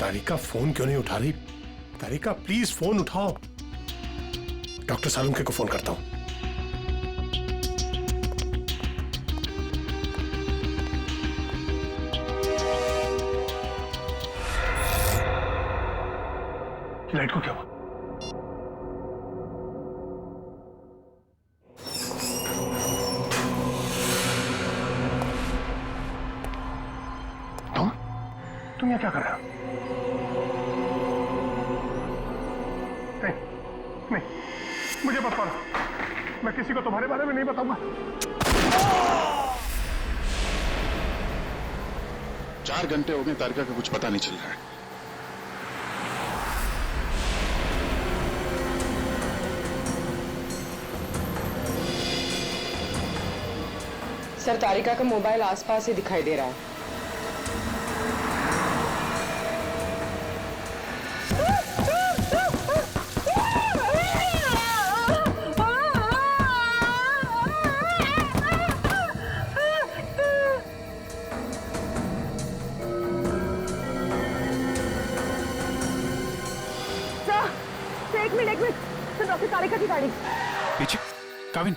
तारिका phone क्यों नहीं उठा रही? तारिका प्लीज फोन उठाओ। डॉक्टर सालुंखे को फोन करता हूं। लाइट को क्या हुआ? तुम यहाँ क्या कर रहे हो? नहीं, मुझे मत मारो। मैं किसी को तुम्हारे बारे में नहीं बताऊंगा। 4 घंटे हो गए, तारिका का कुछ पता नहीं चल रहा है। सर, तारिका का मोबाइल आसपास ही दिखाई दे रहा है। एक मिनट सर, डॉक्टर तारिका की गाड़ी पीछे। काविन,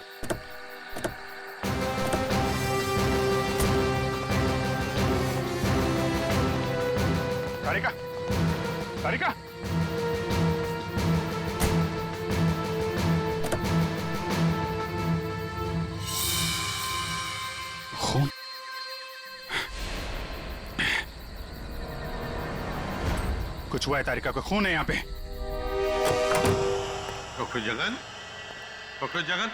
तारिका, तारिका, खून। कुछ हुआ है, तारिका को खून है यहाँ पे। डॉक्टर जगन, डॉक्टर जगन,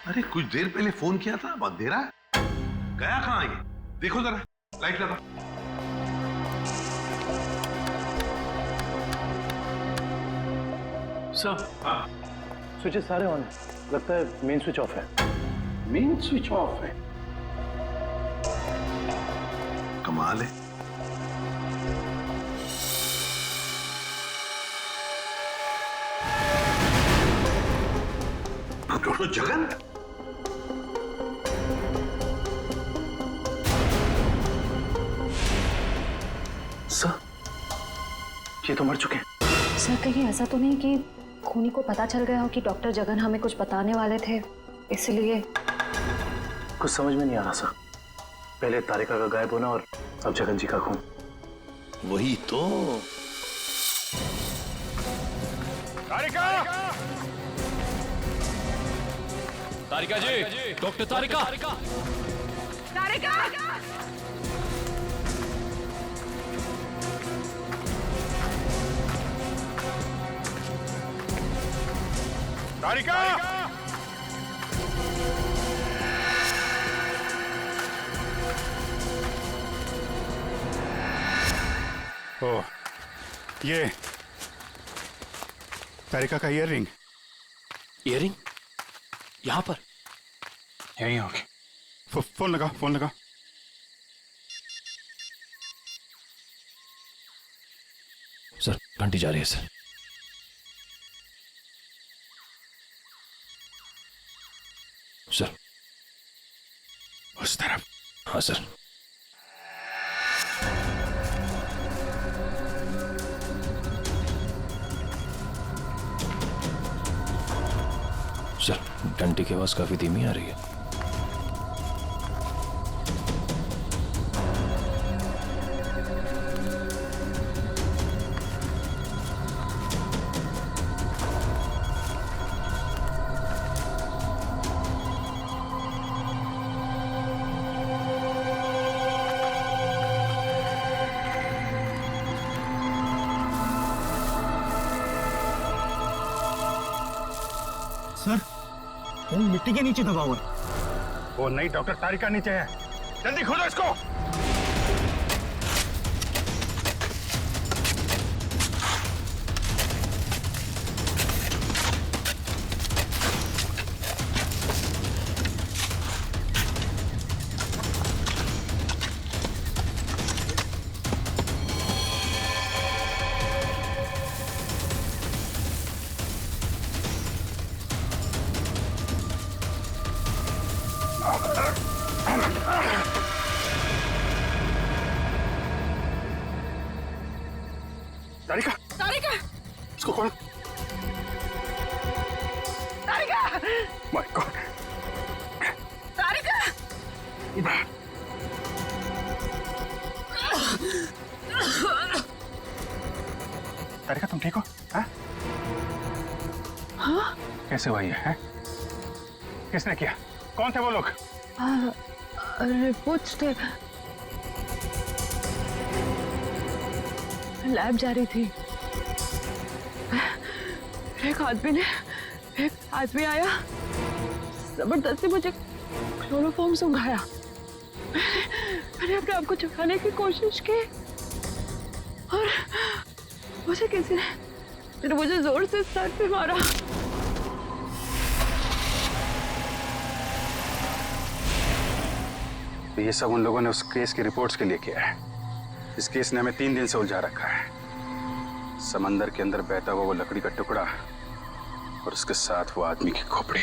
अरे कुछ देर पहले फोन किया था, अब अंधेरा है, गया कहाँ ये? देखो जरा, लाइट लगा। सर, स्विचेस सारे ऑन है। लगता है मेन स्विच ऑफ है। मेन स्विच ऑफ है? कमाल है। डॉक्टर जगन, सर, ये तो मर चुके हैं। सर, कहीं ऐसा तो नहीं कि खूनी को पता चल गया हो कि डॉक्टर जगन हमें कुछ बताने वाले थे, इसलिए? कुछ समझ में नहीं आ रहा सर। पहले तारिका का गायब होना और अब जगन जी का खून। वही तो। तारिका! तारिका जी, डॉक्टर तारिका। तारिका! तारिका! ओ, ये तारिका का ईयररिंग। ईयररिंग यहाँ पर? यहीं होगी। फोन लगा, फोन लगा। सर, घंटी जा रही है सर। सर, उस तरफ। हाँ सर। सर, घंटी की आवाज काफी धीमी आ रही है। सर, खून मिट्टी के नीचे दबा हुआ है। वो नहीं, डॉक्टर तारिका नीचे है। जल्दी खोलो इसको। तारिका, तारिका, इसको कौन? तारिका, माय गॉड, तारिका, तारिका तुम ठीक हो? हाँ? हाँ? कैसे हुआ ये है? किसने किया? कौन थे वो लोग? रिपोर्ट्स थे, लैब जा रही थी, एक आदमी आया, जबरदस्ती मुझे क्लोरोफॉर्म सुंघाया। मैंने अपने आप को छुपाने की कोशिश की और किसी ने मुझे जोर से सर पे मारा। तो ये सब उन लोगों ने उस केस की रिपोर्ट्स के लिए किया है। इस केस ने हमें 3 दिन से उलझा रखा है। समंदर के अंदर बहता हुआ वो लकड़ी का टुकड़ा और उसके साथ वो आदमी की खोपड़ी।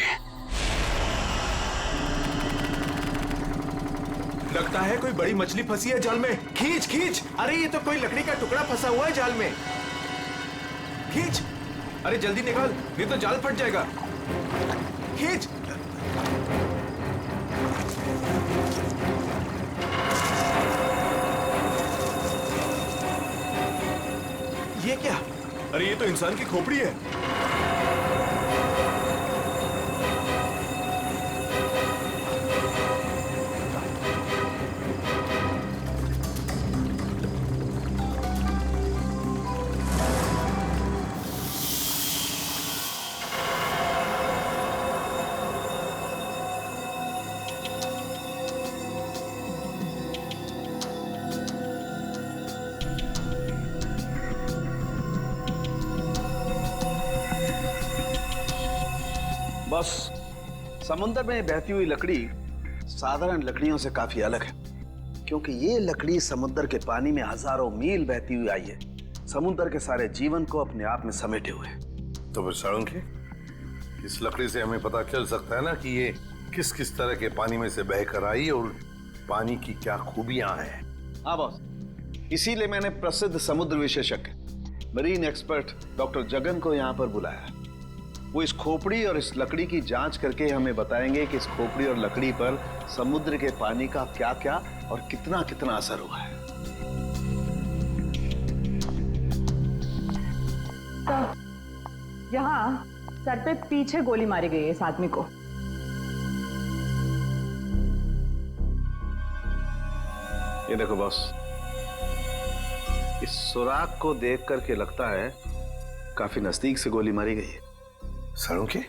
लगता है कोई बड़ी मछली फंसी है जाल में। खींच खींच, अरे ये तो कोई लकड़ी का टुकड़ा फंसा हुआ है जाल में। खींच, अरे जल्दी निकाल, नहीं तो जाल फट जाएगा। खींच। ये क्या? अरे ये तो इंसान की खोपड़ी है। बस समुद्र में बहती हुई लकड़ी साधारण लकड़ियों से काफी अलग है, क्योंकि ये लकड़ी समुद्र के पानी में हजारों मील बहती हुई आई है, समुद्र के सारे जीवन को अपने आप में समेटे हुए। तो फिर साळुंखे, इस लकड़ी से हमें पता चल सकता है ना कि ये किस किस तरह के पानी में से बहकर आई और पानी की क्या खूबियां हैं। हाँ बॉस, इसीलिए मैंने प्रसिद्ध समुद्र विशेषज्ञ मरीन एक्सपर्ट डॉक्टर जगन को यहाँ पर बुलाया है। वो इस खोपड़ी और इस लकड़ी की जांच करके हमें बताएंगे कि इस खोपड़ी और लकड़ी पर समुद्र के पानी का क्या क्या और कितना कितना असर हुआ है। तो यहाँ सर पे पीछे गोली मारी गई है इस आदमी को। ये देखो बॉस, इस सुराग को देख करके लगता है काफी नजदीक से गोली मारी गई है। साळुंखे,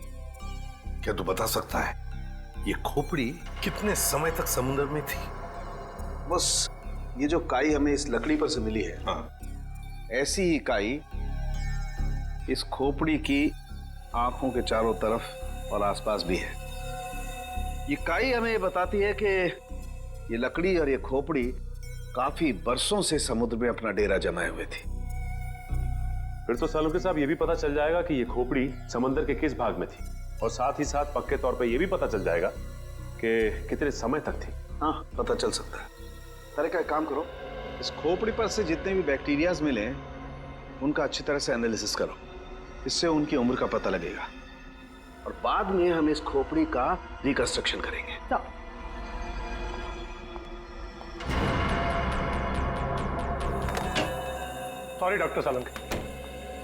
क्या तू बता सकता है ये खोपड़ी कितने समय तक समुद्र में थी? बस ये जो काई हमें इस लकड़ी पर से मिली है, हाँ, ऐसी ही काई इस खोपड़ी की आंखों के चारों तरफ और आसपास भी है। ये काई हमें ये बताती है कि ये लकड़ी और ये खोपड़ी काफी बरसों से समुद्र में अपना डेरा जमाए हुए थी। फिर तो साळुंखे साहब ये भी पता चल जाएगा कि ये खोपड़ी समंदर के किस भाग में थी, और साथ ही साथ पक्के तौर पे ये भी पता चल जाएगा कि कितने समय तक थी। हाँ, पता चल सकता है। तारिका, एक काम करो, इस खोपड़ी पर से जितने भी बैक्टीरियाज मिले उनका अच्छी तरह से एनालिसिस करो, इससे उनकी उम्र का पता लगेगा और बाद में हम इस खोपड़ी का रिकंस्ट्रक्शन करेंगे। तो सॉरी डॉक्टर साळुंखे,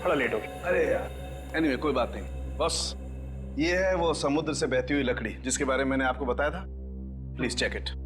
थोड़ा लेट हो गया। अरे यार, एनीवे कोई बात नहीं। बस ये है वो समुद्र से बहती हुई लकड़ी जिसके बारे में मैंने आपको बताया था। Please check it.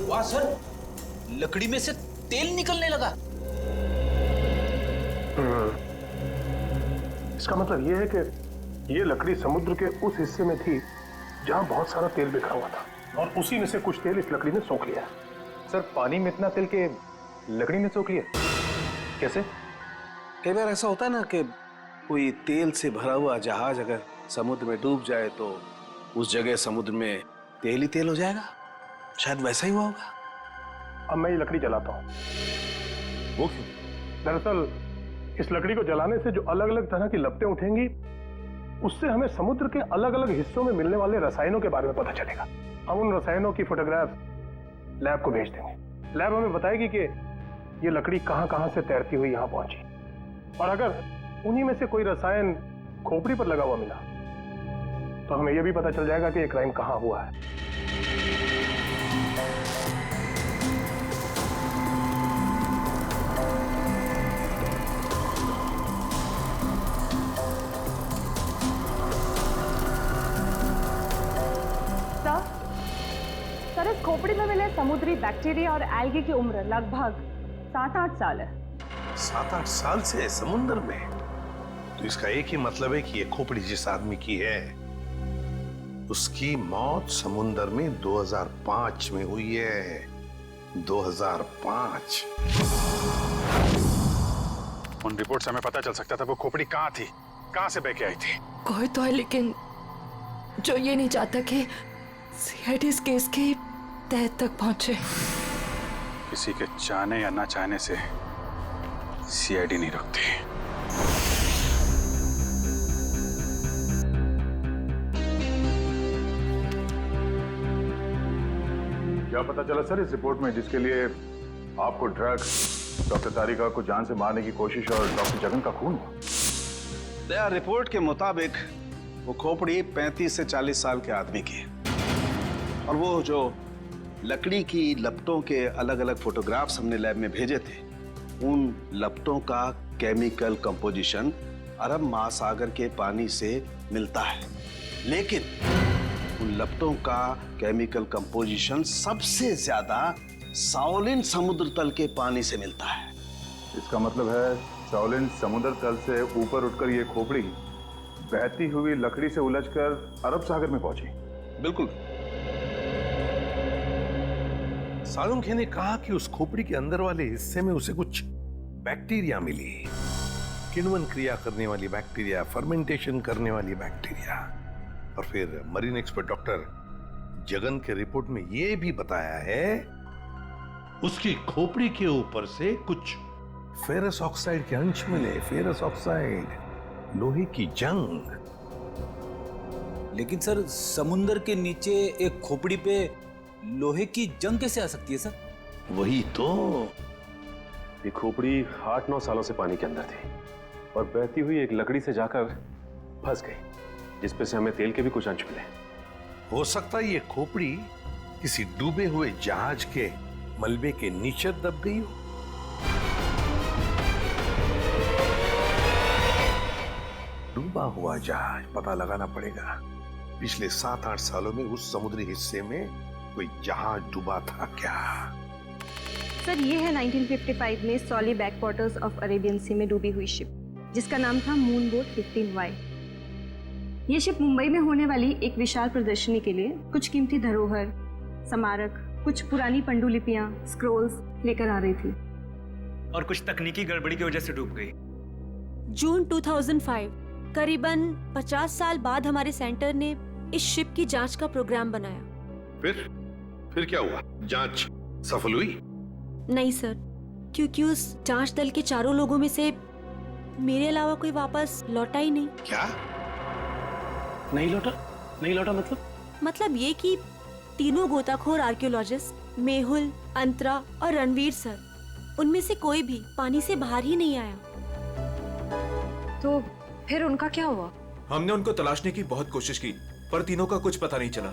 वाह सर, लकड़ी में से तेल निकलने लगा। इसका मतलब ये है कि ये लकड़ी समुद्र के उस हिस्से में थी जहां बहुत सारा तेल बिखरा हुआ था, और उसी में से कुछ तेल इस लकड़ी ने सोख लिया। सर पानी में इतना तेल के लकड़ी ने सोख लिया, कैसे? कई बार ऐसा होता है ना कि कोई तेल से भरा हुआ जहाज अगर समुद्र में डूब जाए तो उस जगह समुद्र में तेल ही तेल हो जाएगा। शायद वैसा ही हुआ होगा। अब मैं ये लकड़ी जलाता हूँ। वो क्यों? दरअसल इस लकड़ी को जलाने से जो अलग अलग तरह की लपटें उठेंगी, उससे हमें समुद्र के अलग अलग हिस्सों में मिलने वाले रसायनों के बारे में पता चलेगा। हम उन रसायनों की फोटोग्राफ लैब को भेज देंगे। लैब हमें बताएगी कि ये लकड़ी कहां कहां से तैरती हुई यहां पहुंची, और अगर उन्हीं में से कोई रसायन खोपड़ी पर लगा हुआ मिला तो हमें यह भी पता चल जाएगा कि ये क्राइम कहां हुआ है। सर, इस खोपड़ी में मिले समुद्री बैक्टीरिया और एल्गी की उम्र लगभग 7-8 साल है। 7-8 साल से समुद्र में? तो इसका एक ही मतलब है कि ये खोपड़ी जिस आदमी की है उसकी मौत समुद्र में 2005 में हुई है। 2005। उन रिपोर्ट से हमें पता चल सकता था वो खोपड़ी कहाँ थी, कहाँ से बह के आई थी। कोई तो है लेकिन जो ये नहीं चाहता कि सीआईडी इस केस की तह तक पहुंचे। किसी के चाहने या ना चाहने से सीआईडी नहीं रुकती। क्या पता चला सर इस रिपोर्ट में, जिसके लिए आपको ड्रग्स, डॉक्टर तारिका को जान से मारने की कोशिश और डॉक्टर जगन का खून हुआ? दया रिपोर्ट के मुताबिक वो खोपड़ी 35 से 40 साल के आदमी की है, और वो जो लकड़ी की लपटों के अलग अलग फोटोग्राफ्स हमने लैब में भेजे थे, उन लपटों का केमिकल कंपोजिशन अरब महासागर के पानी से मिलता है, लेकिन उन लपटों का केमिकल कंपोजिशन सबसे ज्यादा शाओलिन समुद्र तल के पानी से मिलता है। इसका मतलब है शाओलिन समुद्र तल से ऊपर उठकर ये खोपड़ी बहती हुई लकड़ी से उलझकर अरब सागर में पहुंची। बिल्कुल। सालुंखे ने कहा कि उस खोपड़ी के अंदर वाले हिस्से में उसे कुछ बैक्टीरिया मिली, किण्वन क्रिया करने वाली बैक्टीरिया, फर्मेंटेशन करने वाली बैक्टीरिया। और फिर मरीन एक्सपर्ट डॉक्टर जगन के रिपोर्ट में यह भी बताया है उसकी खोपड़ी के ऊपर से कुछ फेरस ऑक्साइड के अंश मिले। फेरस ऑक्साइड, लोहे की जंग। लेकिन सर, समुंदर के नीचे एक खोपड़ी पे लोहे की जंग कैसे आ सकती है सर? वही तो। ये खोपड़ी 8-9 सालों से पानी के अंदर थी और बहती हुई एक लकड़ी से जाकर फंस गई, जिसपे से हमें तेल के भी कुछ अंश मिले। हो सकता है ये खोपड़ी किसी डूबे हुए जहाज के मलबे के नीचे दब गई हो। डूबा हुआ जहाज, पता लगाना पड़ेगा पिछले 7-8 सालों में उस समुद्री हिस्से में कोई जहाज डूबा था क्या। सर, ये है 1955 में सॉली बैक वाटर्स ऑफ अरेबियन सी में डूबी हुई शिप, जिसका नाम था मून बोट 15Y। ये शिप मुंबई में होने वाली एक विशाल प्रदर्शनी के लिए कुछ कीमती धरोहर, स्मारक, कुछ पुरानी पंडुलिपियां, स्क्रोल्स लेकर आ रही थी, और कुछ तकनीकी गड़बड़ी की वजह से डूब गई। जून 2005, करीबन 50 साल बाद हमारे सेंटर ने इस शिप की जांच का प्रोग्राम बनाया। फिर क्या हुआ? जांच सफल हुई? नहीं सर, क्योंकि उस जांच दल के चारों लोगों में से मेरे अलावा कोई वापस लौटा ही नहीं। क्या? नहीं लौटा मतलब ये कि तीनों गोताखोर आर्कियोलॉजिस्ट, मेहुल, अंतरा और रणवीर सर, उनमें से कोई भी पानी से बाहर ही नहीं आया। तो फिर उनका क्या हुआ? हमने उनको तलाशने की बहुत कोशिश की, पर तीनों का कुछ पता नहीं चला।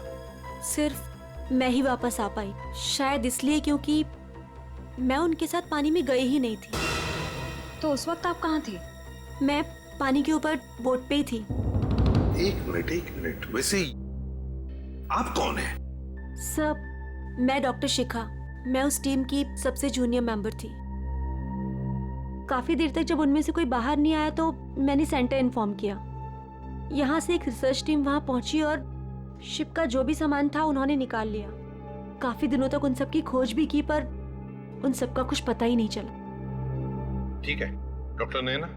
सिर्फ मैं ही वापस आ पाई, शायद इसलिए क्योंकि मैं उनके साथ पानी में गई ही नहीं थी। तो उस वक्त आप कहाँ थी? मैं पानी के ऊपर बोट पे ही थी। एक मिनट, वैसे आप कौन है? सब, मैं डॉक्टर शिखा, मैं उस टीम की सबसे जूनियर मेंबर थी। काफी देर तक जब उनमें से कोई बाहर नहीं आया तो मैंने सेंटर इन्फॉर्म किया। यहाँ से एक रिसर्च टीम वहां पहुंची और शिप का जो भी सामान था उन्होंने निकाल लिया। काफी दिनों तक उन सब की खोज भी की पर उन सब का कुछ पता ही नहीं चला। ठीक है डॉक्टर नैना,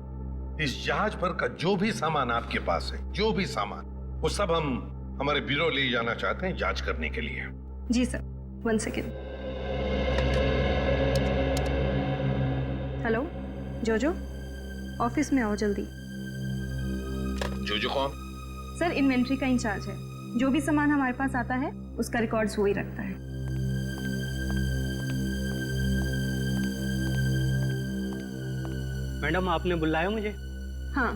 इस जहाज पर का जो भी सामान आपके पास है, जो भी सामान, वो सब हम हमारे ब्यूरो ले जाना चाहते हैं जांच करने के लिए। जी सर, 1 सेकेंड। हेलो जोजो, ऑफिस में आओ जल्दी। जोजो कौन? सर इन्वेंट्री का इंचार्ज है। जो भी सामान हमारे पास आता है उसका रिकॉर्ड्स वो ही रखता है। मैडम आपने बुलाया मुझे? हाँ,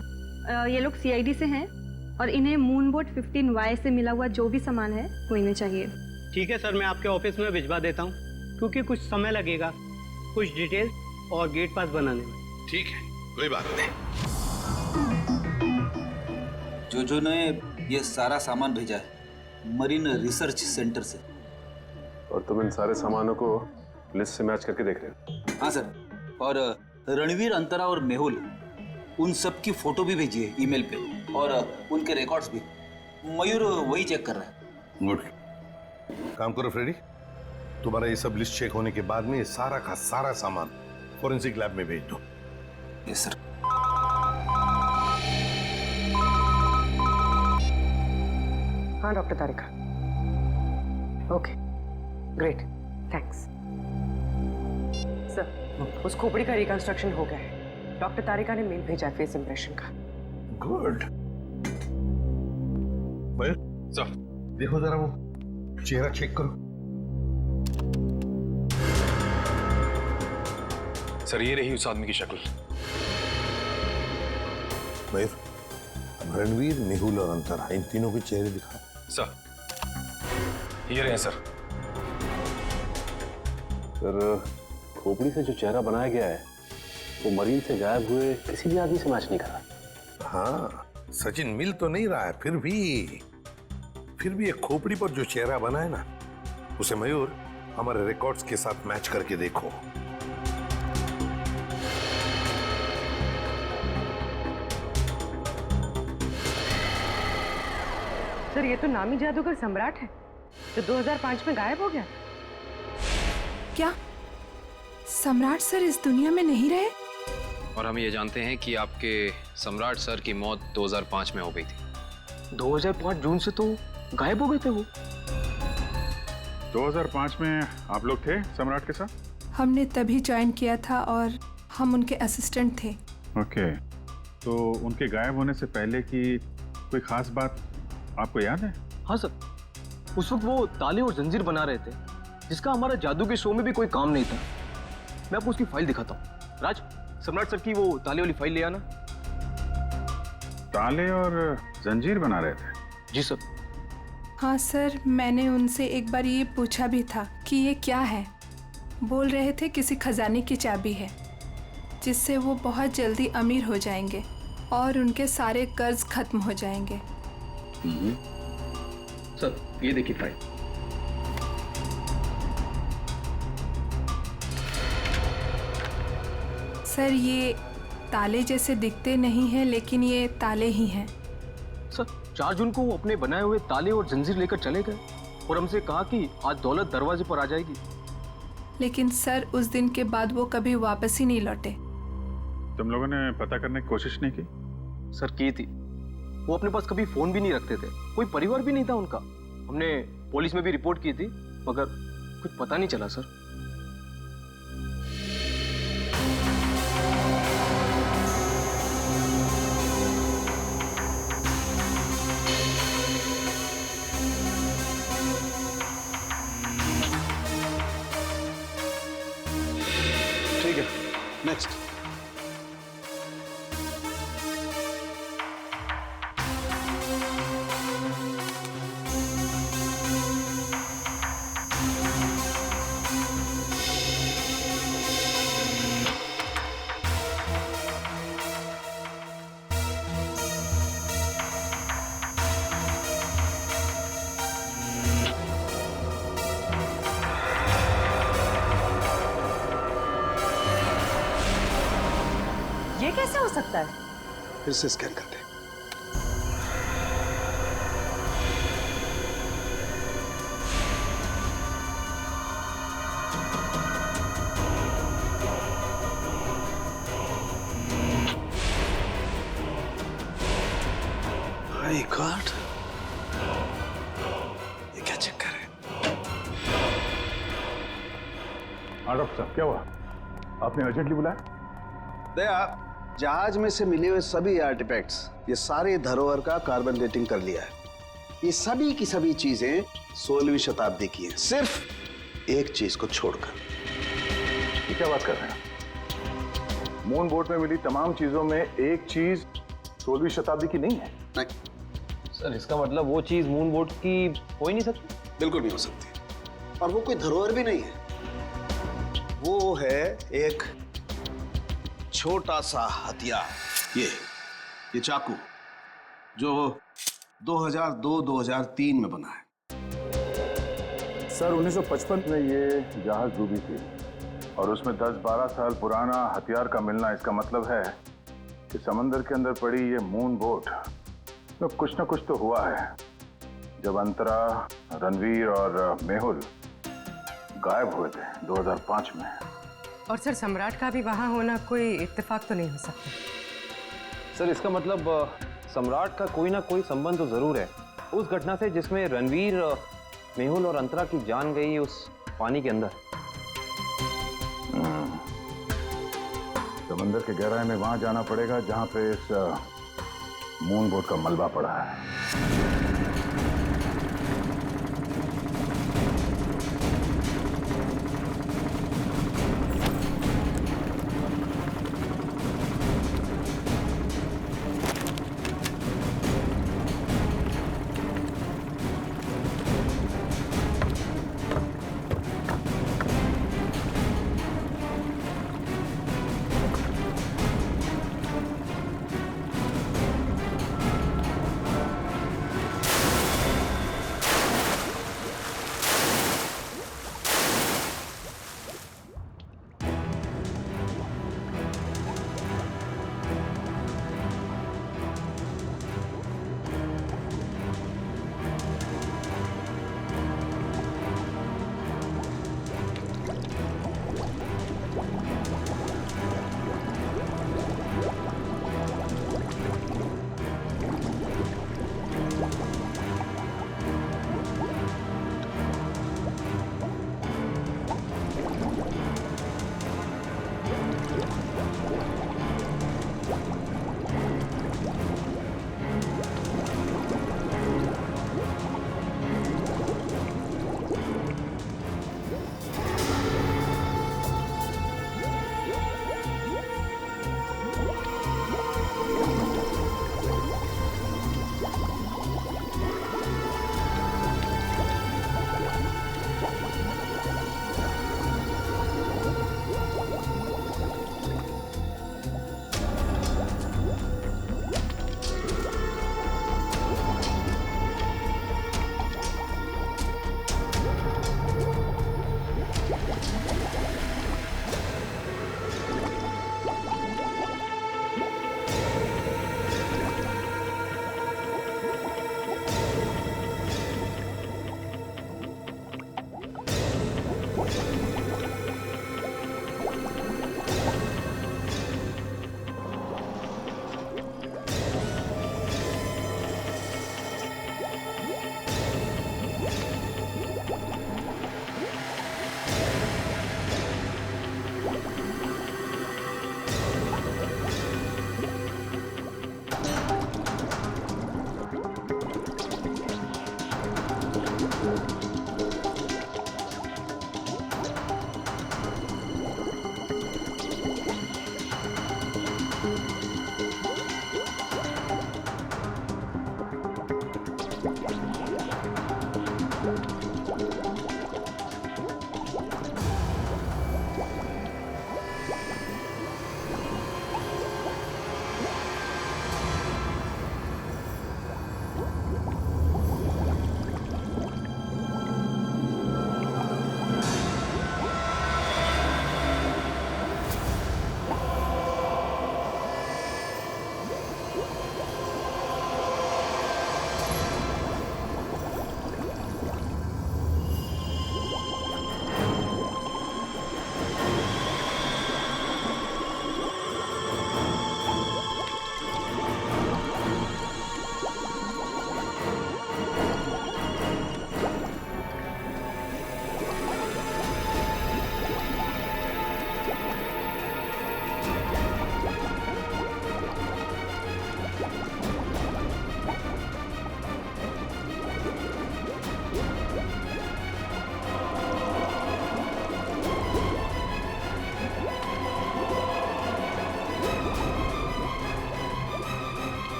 ये लोग सीआईडी से हैं और इन्हें मून बोट 15Y से मिला हुआ जो भी सामान है वो इन्हें चाहिए। ठीक है सर, मैं आपके ऑफिस में भिजवा देता हूँ, क्योंकि कुछ समय लगेगा कुछ डिटेल और गेट पास बनाने में। ठीक है, कोई बात नहीं। जो ने ये सारा सामान भेजा है मरीन रिसर्च सेंटर से। और तुम इन सारे सामानों को लिस्ट से मैच करके देख रहे हो? हाँ सर, और रणवीर, अंतरा और मेहुल, उन सब की फोटो भी भेजी है ईमेल पे, और उनके रिकॉर्ड्स भी। मयूर वही चेक कर रहा है। गुड, काम करो फ्रेडी, तुम्हारा ये सब लिस्ट चेक होने के बाद में ये सारा का सारा सामान फोरेंसिक लैब में भेज दो। Yes sir. हाँ doctor Tarika. Okay great, thanks sir. उस खोपड़ी का रिकंस्ट्रक्शन हो गया है। डॉक्टर तारिका ने मेल भेजा फेस इंप्रेशन का। गुड। मयूर सर, देखो जरा वो चेहरा चेक करो। सर ये रही उस आदमी की शक्ल। मयूर, रणवीर, मेहुल और अंतरा, इन तीनों के चेहरे दिखाओ। सर ये रहे सर। सर खोपड़ी से जो चेहरा बनाया गया है वो मरीन से गायब हुए किसी भी आदमी से मैच नहीं कर रहा। हाँ सचिन, मिल तो नहीं रहा है, फिर भी एक खोपड़ी पर जो चेहरा बना है ना, उसे मयूर हमारे रिकॉर्ड्स के साथ मैच करके देखो। सर ये तो नामी जादूगर सम्राट है जो 2005 में गायब हो गया। क्या सम्राट सर इस दुनिया में नहीं रहे? और हम ये जानते हैं कि आपके सम्राट सर की मौत 2005 में हो गई थी। 2005 जून से तो गायब हो गए थे वो। 2005 में आप लोग थे सम्राट के साथ? हमने तभी ज्वाइन किया था और हम उनके असिस्टेंट थे। ओके, तो उनके गायब होने से पहले की कोई खास बात आपको याद है? हाँ सर, उस वक्त वो ताले और जंजीर बना रहे थे जिसका हमारा जादू के शो में भी कोई काम नहीं था। मैं आपको उसकी फाइल दिखाता हूँ। राज, सम्राट सर की वो ताले वाली फाइल ले आना। ताले और जंजीर बना रहे थे? जी सर। हाँ सर, मैंने उनसे एक बार ये पूछा भी था कि ये क्या है। बोल रहे थे किसी खजाने की चाबी है जिससे वो बहुत जल्दी अमीर हो जाएंगे और उनके सारे कर्ज खत्म हो जाएंगे। सर ये देखिए फाइल। सर ये ताले जैसे दिखते नहीं हैं, लेकिन ये ताले ही हैं। सर 4 जून को वो अपने बनाए हुए ताले और जंजीर लेकर चले गए और हमसे कहा कि आज दौलत दरवाजे पर आ जाएगी। लेकिन सर उस दिन के बाद वो कभी वापस ही नहीं लौटे। तुम लोगों ने पता करने की कोशिश नहीं की? सर की थी। वो अपने पास कभी फोन भी नहीं रखते थे, कोई परिवार भी नहीं था उनका। हमने पुलिस में भी रिपोर्ट की थी मगर कुछ पता नहीं चला सर। ठीक है, नेक्स्ट। कैसे हो सकता है? फिर से स्कैन करते हैं। माय गॉड, ये क्या चक्कर है? हाँ डॉक्टर साहब, क्या हुआ? आपने अर्जेंटली बुलाया? दया, जहाज में से मिले हुए सभी आर्टिफैक्ट्स, ये सारे धरोहर का कार्बन डेटिंग कर लिया है। ये सभी की सभी चीजें 16वीं शताब्दी की हैं, सिर्फ एक चीज को छोड़कर। ये क्या बात कर रहे हैं? मून बोट में मिली तमाम चीजों में एक चीज 16वीं शताब्दी की नहीं है? नहीं सर, इसका मतलब वो चीज मून बोट की हो ही नहीं सकती? बिल्कुल नहीं हो सकती, और वो कोई धरोहर भी नहीं है। वो है एक छोटा सा हथियार, ये चाकू, जो 2002-2003 में बना है। सर 1955 में ये जहाज डूबी थी और उसमें 10-12 साल पुराना हथियार का मिलना, इसका मतलब है कि समंदर के अंदर पड़ी ये मून बोट में कुछ ना कुछ तो हुआ है। जब अंतरा, रणवीर और मेहुल गायब हुए थे 2005 में। और सर सम्राट का भी वहां होना कोई इत्तेफाक तो नहीं हो सकता। सर, इसका मतलब सम्राट का कोई ना कोई संबंध तो जरूर है उस घटना से जिसमें रणवीर, मेहुल और अंतरा की जान गई उस पानी के अंदर। समंदर के गहराई में वहां जाना पड़ेगा जहां पे इस मून बोट का मलबा पड़ा है।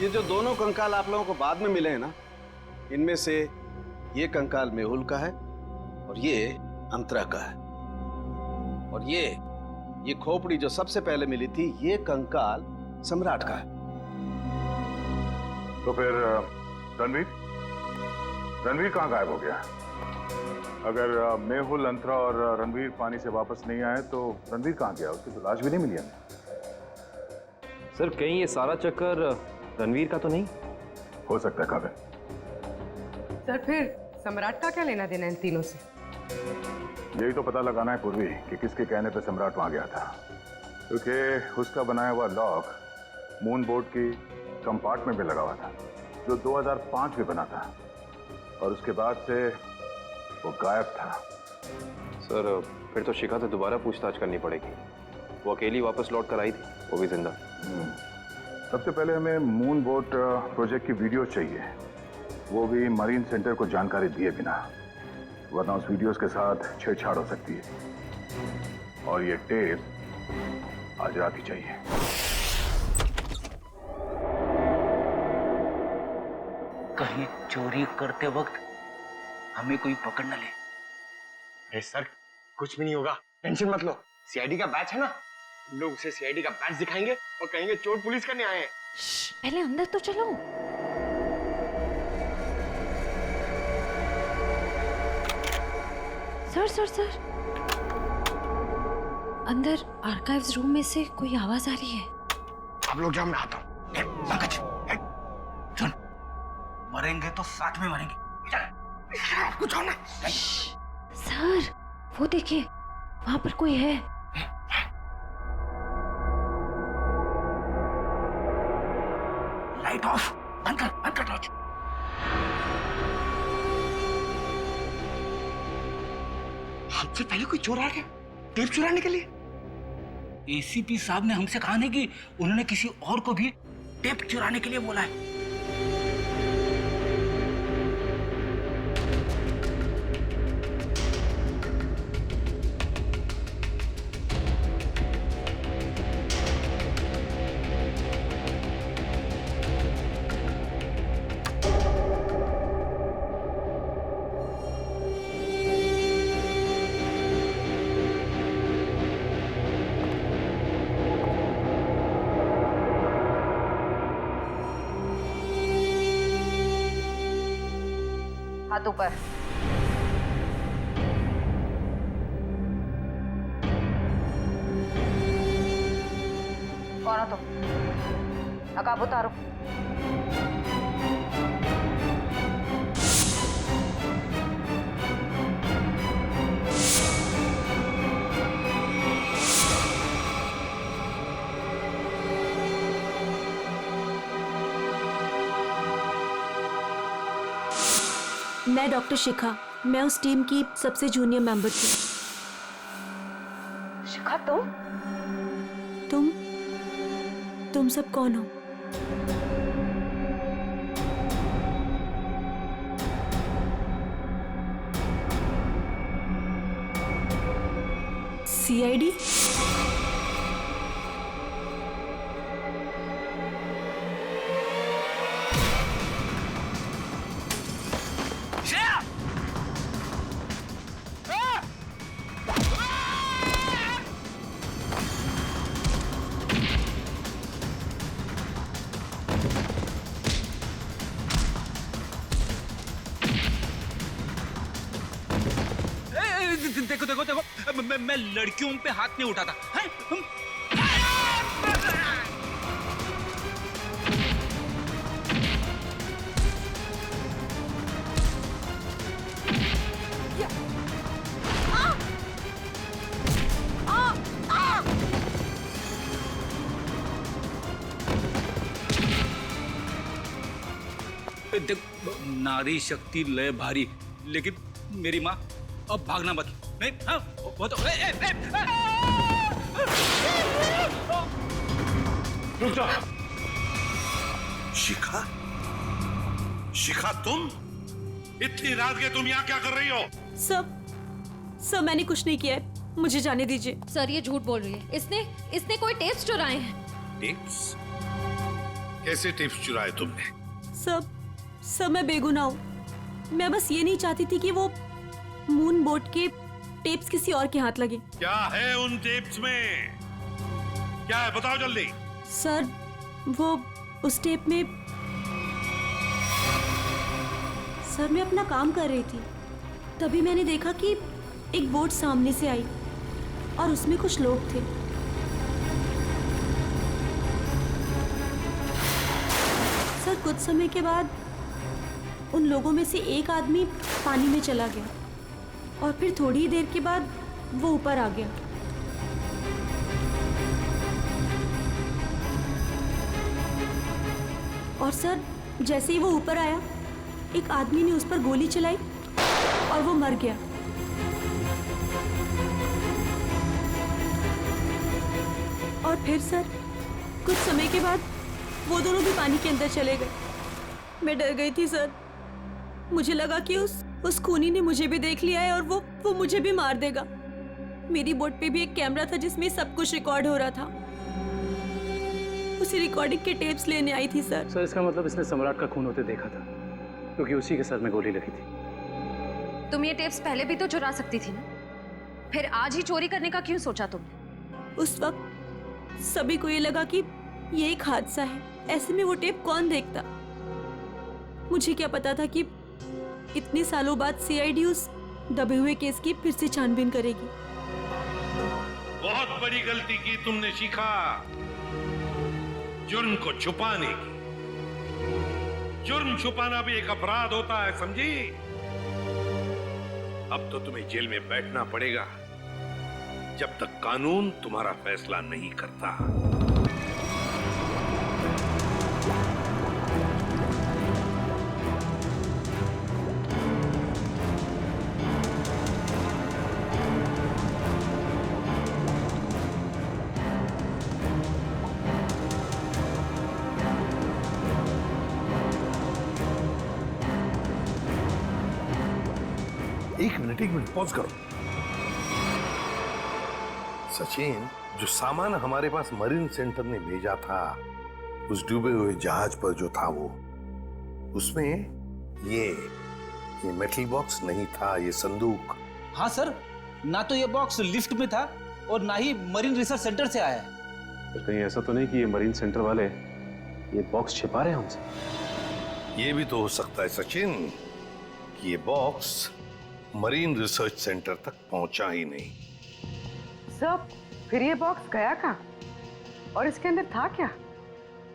ये जो दोनों कंकाल आप लोगों को बाद में मिले हैं ना, इनमें से ये कंकाल मेहुल का है और ये अंतरा का है। और ये खोपड़ी जो सबसे पहले मिली थी, ये कंकाल सम्राट का है। तो फिर रणवीर कहाँ गायब हो गया? अगर मेहुल, अंतरा और रणवीर पानी से वापस नहीं आए तो रणवीर कहाँ गया? उसकी तो लाश भी नहीं मिली हमें। सर कहीं ये सारा चक्कर रणवीर का तो नहीं हो सकता है काबिल। सर फिर सम्राट का क्या लेना देना इन तीनों से? यही तो पता लगाना है पूर्वी कि किसके कहने पे सम्राट वहां गया था, क्योंकि उसका बनाया हुआ लॉक मून बोर्ड की कंपार्टमेंट में लगा हुआ था, जो 2005 में बना था, और उसके बाद से वो गायब था। सर फिर तो शिखा से दोबारा पूछताछ करनी पड़ेगी। वो अकेली वापस लौट कर आई थी, वो भी जिंदा। सबसे पहले हमें मून बोट प्रोजेक्ट की वीडियो चाहिए, वो भी मरीन सेंटर को जानकारी दिए बिना, वरना उस वीडियोस के साथ छेड़छाड़ हो सकती है। और ये टेप आज रात ही चाहिए। कहीं चोरी करते वक्त हमें कोई पकड़ न ले। अरे सर कुछ भी नहीं होगा, टेंशन मत लो। सीआईडी का बैच है ना, लोग उसे सीआईडी का बैच दिखाएंगे और कहेंगे चोर पुलिस करने आए हैं। पहले अंदर तो चलो। सर अंदर आर्काइव्स रूम में से कोई आवाज आ रही है। आप लोग जाओ, मैं आता हूँ। सुन, मरेंगे तो साथ में मरेंगे। आपको जाओ ना। सर वो देखिए, वहां पर कोई है। लाइट ऑफ, बंद कर टॉर्च। हमसे पहले कोई चोर आ गया टेप चुराने के लिए। एसीपी साहब ने हमसे कहा नहीं कि उन्होंने किसी और को भी टेप चुराने के लिए बोला है। हाथ ऊपर। कौन हो तुम? नकाब उतारो। मैं डॉक्टर शिखा, मैं उस टीम की सबसे जूनियर मेंबर थी। शिखा तुम सब कौन हो? सीआईडी? देखो मैं लड़कियों पे हाथ नहीं उठाता है? देख, नारी शक्ति लय भारी, लेकिन मेरी माँ अब भागना मत। नहीं, हाँ, वो तो रुक जा। शिखा तुम इतनी रात के तुम यहाँ क्या कर रही हो? सब मैंने कुछ नहीं किया है, मुझे जाने दीजिए। सर ये झूठ बोल रही है, इसने कोई टेप्स चुराए हैं। टेप्स? कैसे टिप्स चुराए तुमने? सब मैं बेगुनाह हूँ। मैं बस ये नहीं चाहती थी कि वो मून बोट के टेप्स किसी और के हाथ लगे। क्या है उन टेप्स में? क्या है बताओ जल्दी। सर वो उस टेप में सर मैं अपना काम कर रही थी, तभी मैंने देखा कि एक बोट सामने से आई और उसमें कुछ लोग थे। सर कुछ समय के बाद उन लोगों में से एक आदमी पानी में चला गया और फिर थोड़ी ही देर के बाद वो ऊपर आ गया। और सर जैसे ही वो ऊपर आया, एक आदमी ने उस पर गोली चलाई और वो मर गया। और फिर सर कुछ समय के बाद वो दोनों भी पानी के अंदर चले गए। मैं डर गई थी सर, मुझे लगा कि उस खूनी ने मुझे भी देख लिया है और वो मुझे भी मार देगा। मेरी बोट पे भी एक कैमरा था जिसमें सब कुछ रिकॉर्ड हो रहा था। उसी रिकॉर्डिंग के टेप्स लेने आई थी सर। सर इसका मतलब इसने सम्राट का खून होते देखा था, क्योंकि उसी के सर में गोली लगी थी। तुम ये टेप्स पहले भी तो चुरा सकती थी ना, फिर आज ही चोरी करने का क्यों सोचा तुमने? उस वक्त सभी को ये लगा कि ये एक हादसा है, ऐसे में वो टेप कौन देखता। मुझे क्या पता था कि इतने सालों बाद सीआईडी उस दबे हुए केस की फिर से छानबीन करेगी। बहुत बड़ी गलती की तुमने शिखा, जुर्म को छुपाने की। जुर्म छुपाना भी एक अपराध होता है, समझी? अब तो तुम्हें जेल में बैठना पड़ेगा जब तक कानून तुम्हारा फैसला नहीं करता। एक मिनट पॉज करो। सचिन, जो सामान हमारे पास मरीन सेंटर ने भेजा था उस डूबे हुए जहाज पर जो था वो, उसमें ये मेटल बॉक्स नहीं था, ये संदूक। हाँ सर, ना तो ये बॉक्स लिफ्ट में था और ना ही मरीन रिसर्च सेंटर से आया है। तो कहीं ऐसा तो नहीं कि ये मरीन सेंटर वाले ये बॉक्स छिपा रहे हैं हमसे? ये भी तो हो सकता है सचिन कि ये बॉक्स मरीन रिसर्च सेंटर तक पहुंचा ही नहीं। सब फिर ये बॉक्स गया कहाँ और इसके अंदर था क्या?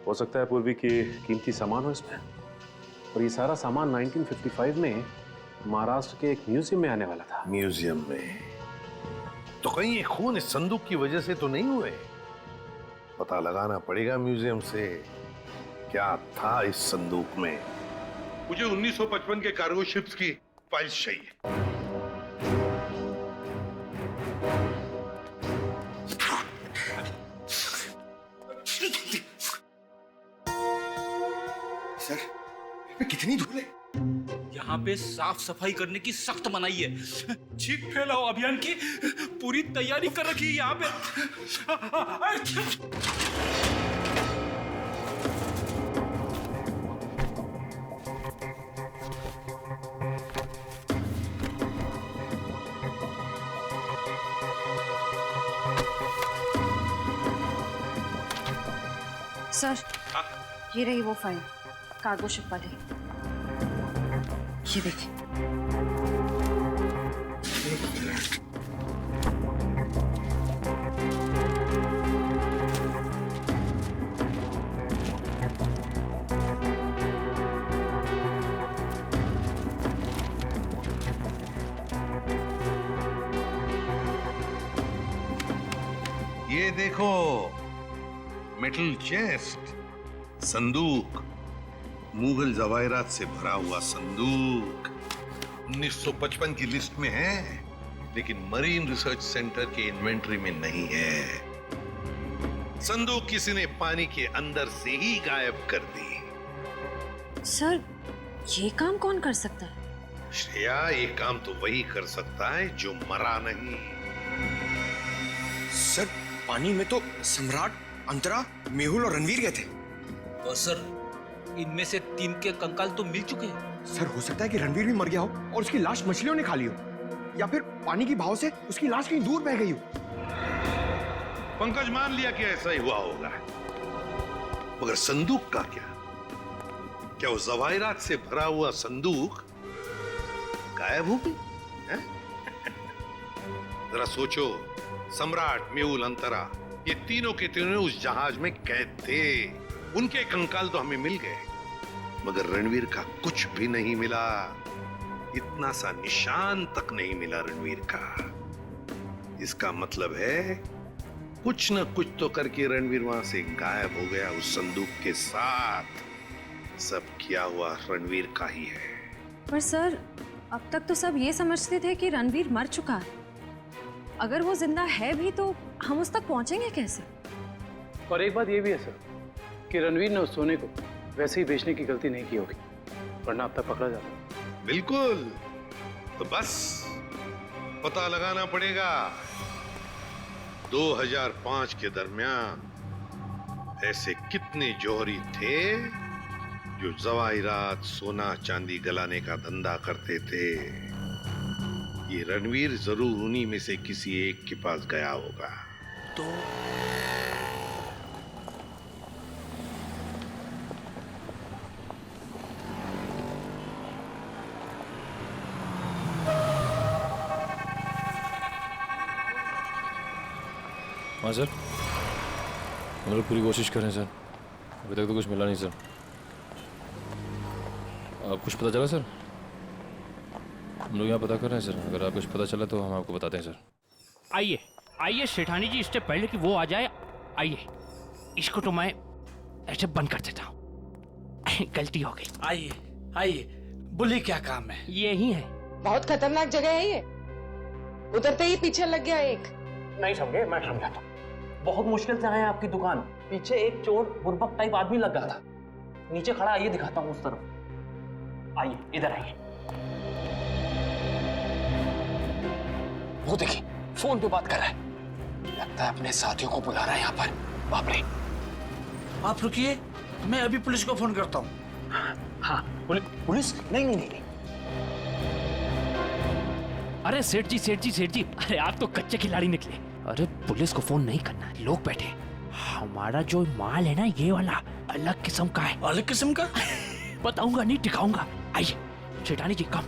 हो सकता है पूर्वी की कीमती सामान हो इसमें, और ये सारा सामान 1955 में महाराष्ट्र के एक म्यूजियम में आने वाला था। म्यूजियम में? तो कहीं ये खून इस संदूक की वजह से तो नहीं हुए? पता लगाना पड़ेगा म्यूजियम से क्या था इस संदूक में। मुझे 1955 के कार्गो शिप्स की फाइल्स चाहिए। सर, कितनी धूल है? यहाँ पे साफ सफाई करने की सख्त मनाही है। चीख फैलाओ अभियान की पूरी तैयारी कर रखी है यहाँ पे। सर, ये रही वो फाइल, कार्गो शिप वाली। ये देखिए। ये देखो, मेटल चेस्ट, संदूक, मुगल जवाहरात से भरा हुआ संदूक 1955 की लिस्ट में है, लेकिन मरीन रिसर्च सेंटर के इन्वेंटरी में नहीं है। संदूक किसी ने पानी के अंदर से ही गायब कर दी। सर, ये काम कौन कर सकता है? श्रेया, ये काम तो वही कर सकता है जो मरा नहीं। सर, पानी में तो सम्राट, अंतरा, मेहुल और रणवीर गए थे। और सर इनमें से 3 के कंकाल तो मिल चुके हैं। सर हो सकता है कि रणवीर भी मर गया हो और उसकी लाश मछलियों ने खा ली हो, या फिर पानी की बहाव से उसकी लाश कहीं दूर बह गई हो। पंकज मान लिया कि ऐसा ही हुआ होगा, मगर संदूक का क्या? क्या वो जवाहिरात से भरा हुआ संदूक गायब हो गई? जरा सोचो, सम्राट, मेहुल, अंतरा, ये तीनों के तीनों उस जहाज में कैद थे। उनके कंकाल तो हमें मिल गए, मगर रणवीर का कुछ भी नहीं मिला। इतना सा निशान तक नहीं मिला रणवीर का। इसका मतलब है कुछ न कुछ तो करके रणवीर वहां से गायब हो गया उस संदूक के साथ। सब किया हुआ रणवीर का ही है। पर सर, अब तक तो सब ये समझते थे कि रणवीर मर चुका है। अगर वो जिंदा है भी तो हम उस तक पहुंचेंगे कैसे? और एक बात ये भी है सर कि रणवीर ने उस सोने को वैसे ही बेचने की गलती नहीं की होगी, वरना अब तक पकड़ा जाता। बिल्कुल, तो बस पता लगाना पड़ेगा 2005 के दरमियान ऐसे कितने जौहरी थे जो जवाहिरात, सोना चांदी गलाने का धंधा करते थे। ये रणवीर जरूर उन्हीं में से किसी एक के पास गया होगा। तो हाँ सर, हम लोग पूरी कोशिश कर रहे हैं सर, अभी तक तो कुछ मिला नहीं सर। आप कुछ पता चला सर? हम लोग यहाँ पता कर रहे हैं सर, अगर आप कुछ पता चला तो हम आपको बताते हैं सर। आइए आइए सेठानी जी, इससे पहले कि वो आ जाए, आइए इसको तो मैं ऐसे बंद कर देता हूँ। गलती हो गई। आइए आइए, बोलिए क्या काम है? यही है। बहुत खतरनाक जगह है ये, उतरते ही पीछे लग गया एक। नहीं समझे, मैं समझाता हूँ। बहुत मुश्किल से आए हैं आपकी दुकान। पीछे एक चोर बुर्बक टाइप आदमी लग गया था, नीचे खड़ा। आइए दिखाता हूँ उस तरफ। आइए इधर आइए। वो देखिए फोन पे बात कर रहा है, लगता है अपने साथियों को बुला रहा है यहाँ पर। बाप रे। आप रुकिए, मैं अभी पुलिस को फोन करता हूँ। हाँ पुलिस? नहीं नहीं नहीं। अरे सेठ जी सेठ जी सेठ जी, अरे आप तो कच्चे खिलाड़ी निकले। अरे पुलिस को फोन नहीं करना, लोग बैठे। हमारा जो माल है ना, ये वाला अलग किस्म का है। अलग किस्म का? बताऊंगा नहीं, दिखाऊंगा। आइए सेठानी जी, कम।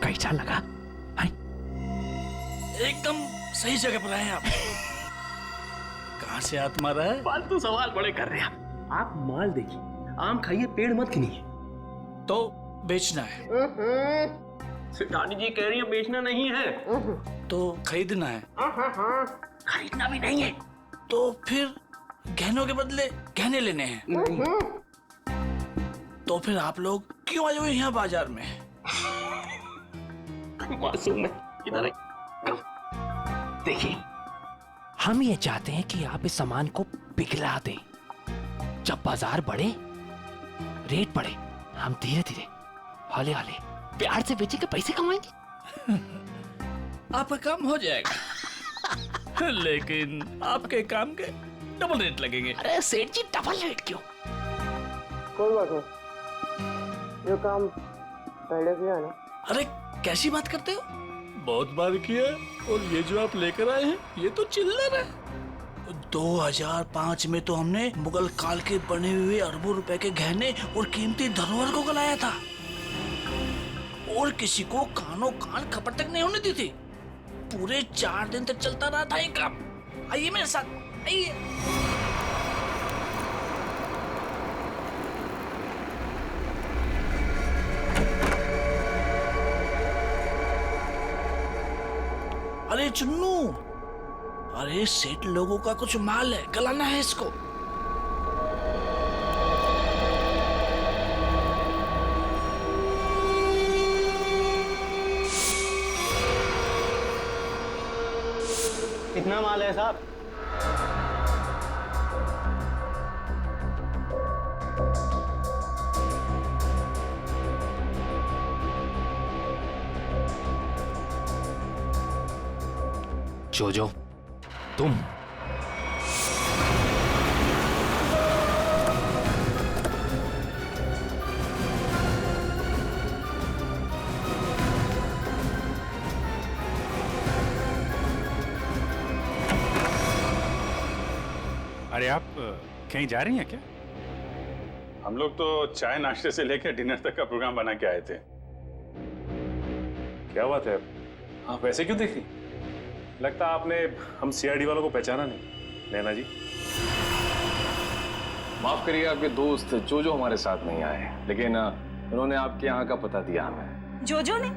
कैसा लगा? एकदम सही जगह पर आए आप। कहाँ से हाथ मारा है? फालतू सवाल बड़े कर रहे हैं आप। माल देखिए, आम खाइए, पेड़ मत गिनिए। तो बेचना है? सेठानी जी कह रही है बेचना नहीं है, तो खरीदना है। खरीदना भी नहीं है। तो फिर गहनों के बदले गहने लेने हैं। तो फिर आप लोग क्यों आए हुए यहाँ बाजार में? मासूम है, इधर देखिए, हम ये चाहते हैं कि आप इस सामान को पिघला दें। जब बाजार बढ़े, रेट बढ़े, हम धीरे धीरे हौले हौले प्यार से बेचे के पैसे कमाएंगे। आपका काम हो जाएगा, लेकिन आपके काम के डबल रेट लगेंगे। अरे सेठ जी, डबल रेट क्यों? कोई बात नहीं, ये काम पहले किया ना। अरे कैसी बात करते हो? बहुत बार किया, और ये जो आप लेकर आए हैं ये तो चिल्लर है। 2005 में तो हमने मुगल काल के बने हुए अरबों रुपए के गहने और कीमती धरोहर को गलाया था, और किसी को कानों कान खबर तक नहीं होने दी थी। पूरे 4 दिन तक चलता रहा था ये काम। आइए मेरे साथ, आइए। अरे चुन्नू, अरे सेठ लोगों का कुछ माल है, गलाना है इसको। कितना माल है साहब? जोजो, तुम अरे आप कहीं जा रही हैं क्या? हम लोग तो चाय नाश्ते से लेकर डिनर तक का प्रोग्राम बना के आए थे। क्या बात है, आप वैसे क्यों देख रही? लगता आपने हम सीआईडी वालों को पहचाना नहीं। नैना जी, माफ करिए, आपके दोस्त जोजो हमारे साथ नहीं आए, लेकिन उन्होंने आपके यहाँ का पता दिया हमें। जोजो ने?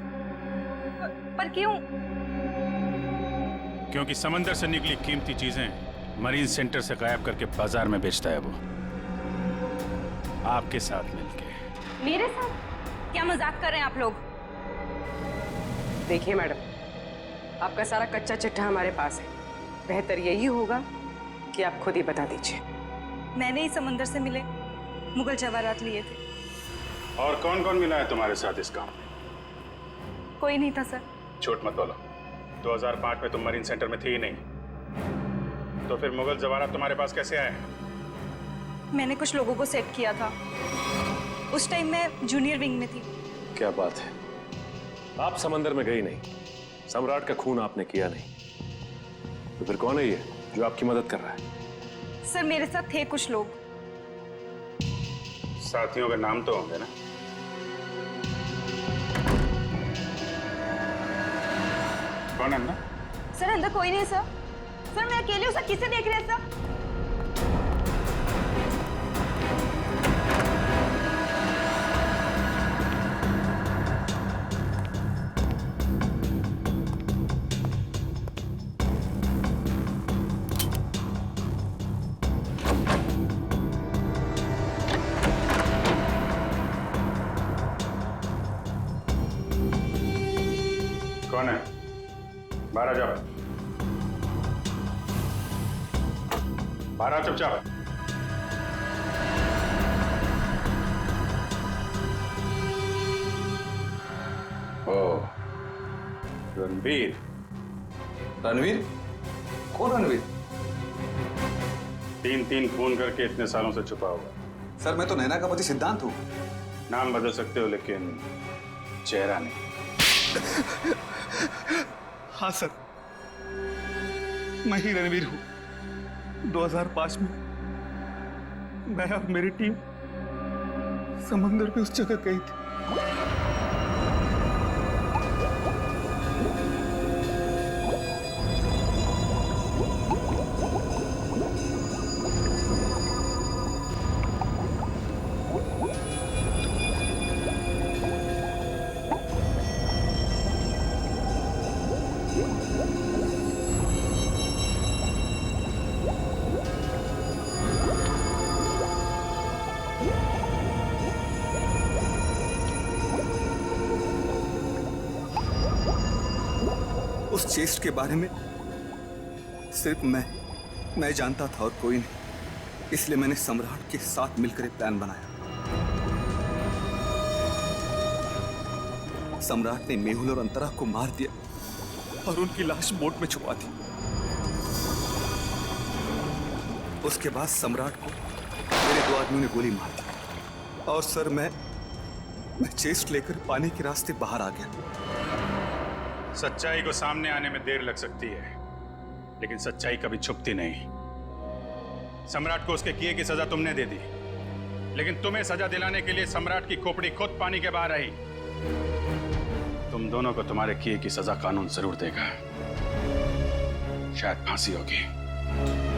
पर क्यों? क्योंकि समंदर से निकली कीमती चीजें मरीन सेंटर से गायब करके बाजार में बेचता है वो, आपके साथ मिलके। मेरे साथ? क्या मजाक कर रहे हैं आप लोग? देखिए मैडम, आपका सारा कच्चा चिट्ठा हमारे पास है। बेहतर यही होगा कि आप खुद ही बता दीजिए। मैंने ही समंदर से मिले मुगल जवाहरात लिए थे। और कौन कौन मिला है तुम्हारे साथ इस काम में? कोई नहीं था सर। झूठ मत बोलो। 2005 में तुम मरीन सेंटर में थी ही नहीं, तो फिर मुगल जवाहरात तुम्हारे पास कैसे आए? मैंने कुछ लोगों को सेट किया था। उस टाइम मैं जूनियर विंग में थी। क्या बात है, आप समंदर में गई नहीं, सम्राट का खून आपने किया नहीं, तो फिर कौन है ये जो आपकी मदद कर रहा है? सर मेरे साथ थे कुछ लोग। साथियों के नाम तो होंगे ना? कौन है अंदर? सर अंदर कोई नहीं सर। सर मैं अकेले हूँ सर, किसे देख रहे हैं सर? कौन है? बाहर आ जाओ। बाहर आ चुपचाप। ओ, रणवीर। रणवीर? कौन रणवीर? 3 खून करके इतने सालों से छुपा हुआ। सर मैं तो नैना का पति सिद्धांत हूँ। नाम बदल सकते हो लेकिन चेहरा नहीं। हाँ सर, मैं ही रणवीर हूँ। 2005 में मैं और मेरी टीम समंदर पे उस जगह गई थी। उस चेस्ट के बारे में सिर्फ मैं जानता था और कोई नहीं, इसलिए मैंने सम्राट के साथ मिलकर एक प्लान बनाया। सम्राट ने मेहुल और अंतरा को मार दिया और उनकी लाश बोट में छुपा दी। उसके बाद सम्राट को मेरे 2 आदमियों ने गोली मार दी और सर मैं चेस्ट लेकर पानी के रास्ते बाहर आ गया। सच्चाई को सामने आने में देर लग सकती है, लेकिन सच्चाई कभी छुपती नहीं। सम्राट को उसके किए की सजा तुमने दे दी, लेकिन तुम्हें सजा दिलाने के लिए सम्राट की खोपड़ी खुद पानी के बाहर आई। तुम दोनों को तुम्हारे किए की सजा कानून जरूर देगा, शायद फांसी होगी।